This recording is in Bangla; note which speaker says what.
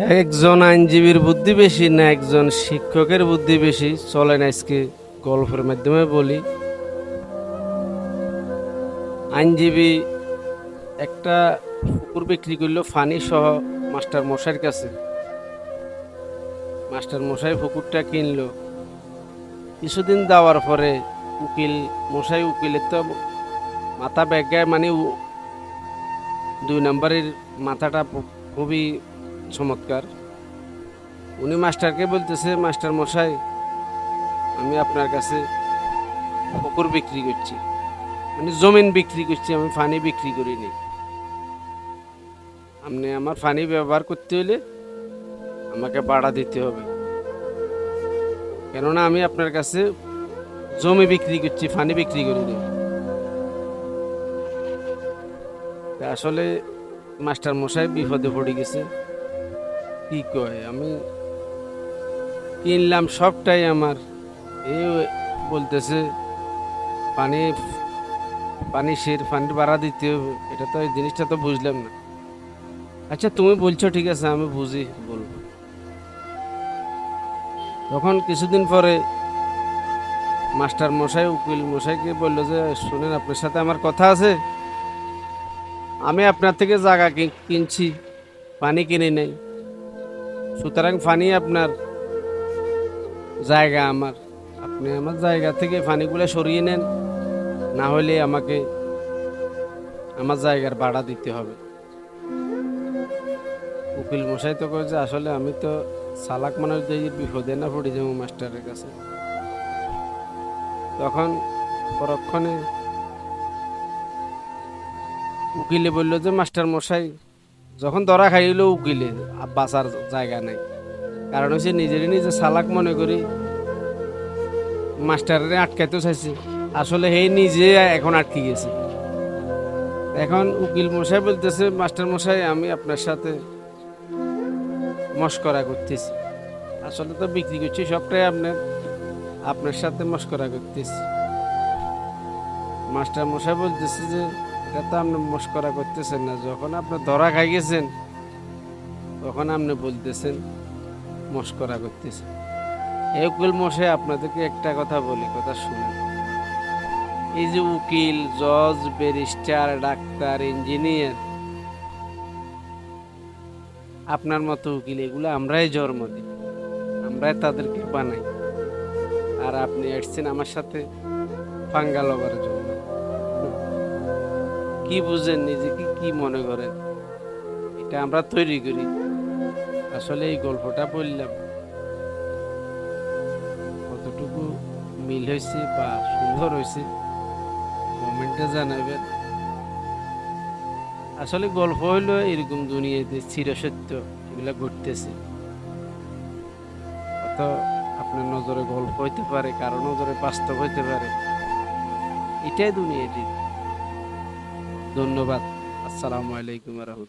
Speaker 1: একজন আইনজীবীর বুদ্ধি বেশি না একজন শিক্ষকের বুদ্ধি বেশি? চলেন আজকে গল্পের মাধ্যমে বলি। আইনজীবী একটা পুকুর বিক্রি করলো ফানি সহ মাস্টার মশাইয়ের কাছে। মাস্টার মশাই পুকুরটা কিনলো। কিছুদিন দেওয়ার পরে উকিলের তো মাথা ব্যাগায়, মানে 2 নম্বরের মাথাটা খুবই চমৎকার। উনি মাস্টারকে বলতেছে, মাস্টার মশাই, আমি আপনার কাছে পুকুর বিক্রি করছি, মানে জমিন বিক্রি করছি, আমি ফানি বিক্রি করিনি। আপনি আমার ফানি ব্যবহার করতে হলে আমাকে ভাড়া দিতে হবে, কেননা আমি আপনার কাছে জমি বিক্রি করছি, ফানি বিক্রি করিনি। তা আসলে মাস্টার মশাই বিপদে পড়ে গেছে। কি কয়, আমি কিনলাম সবটাই আমার, এই বলতেছে পানি পানির ভাড়া দিতে হবে। এটা তো, এই জিনিসটা তো বুঝলাম না। আচ্ছা তুমি বলছো, ঠিক আছে, আমি বুঝি, বলবো। তখন কিছুদিন পরে মাস্টার মশাই উকিল মশাইকে বললো যে, শুনেন, আপনার সাথে আমার কথা আছে। আমি আপনার থেকে জায়গা কিনছি, পানি কিনে নেই, সুতরাং পানি আপনার, জায়গা আমার। আপনি আমার জায়গা থেকে পানিগুলো সরিয়ে নেন, না হলে আমাকে আমার জায়গার ভাড়া দিতে হবে। উকিল মশাই তো কয় যে, আসলে আমি তো চালাক মানুষ, দিয়ে বিপদে না পড়ে যাবো মাস্টারের কাছে। তখন পরক্ষণে উকিলে বলল যে, মাস্টার মশাই, যখন ধরা খাইল উকিলে, বাঁচার জায়গা নাই। কারণ হচ্ছে নিজে চালাক মনে করি মাস্টারে আটকাইতে চাইছে, আসলে হে নিজে এখন আটকে গেছে। এখন উকিল মশাই বলতেছে, মাস্টার মশাই, আমি আপনার সাথে মস্করা করতেছি, আসলে তো বিক্রি করছি সবটাই আপনার, আপনার সাথে মস্করা করতেছি। মাস্টার মশাই বলতেছে যে, এটা তো আপনি মস্করা করতেছেন না, যখন আপনি ধরা খাই গেছেন তখন আপনি বলতেছেন মস্করা করতেছেন। এই উকিল মশাই, আপনাদেরকে একটা কথা বলি, কথা শুনুন। এই যে উকিল, জজ, ব্যারিস্টার, ডাক্তার, ইঞ্জিনিয়ার, আপনার মতো উকিল, এগুলো আমরাই জন্ম দিই, আমরাই তাদেরকে বানাই। আর আপনি আসছেন আমার সাথে পাঙ্গা লবার জন্য। কি বুঝেন, নিজেকে কি মনে করেন? এটা আমরা তৈরি করি। আসলে এই গল্পটা বললাম, কতটুকু মিল হয়েছে বা সুন্দর হয়েছে কমেন্টে জানাবেন। আসলে গল্প হইলো এরকম, দুনিয়াতে চিরসত্য এগুলা ঘটতেছে। অত আপনার নজরে গল্প হইতে পারে, কারো নজরে বাস্তব হইতে পারে। এটাই দুনিয়াটি। ধন্যবাদ। আসসালামু আলাইকুম রহমতুল্লাহ।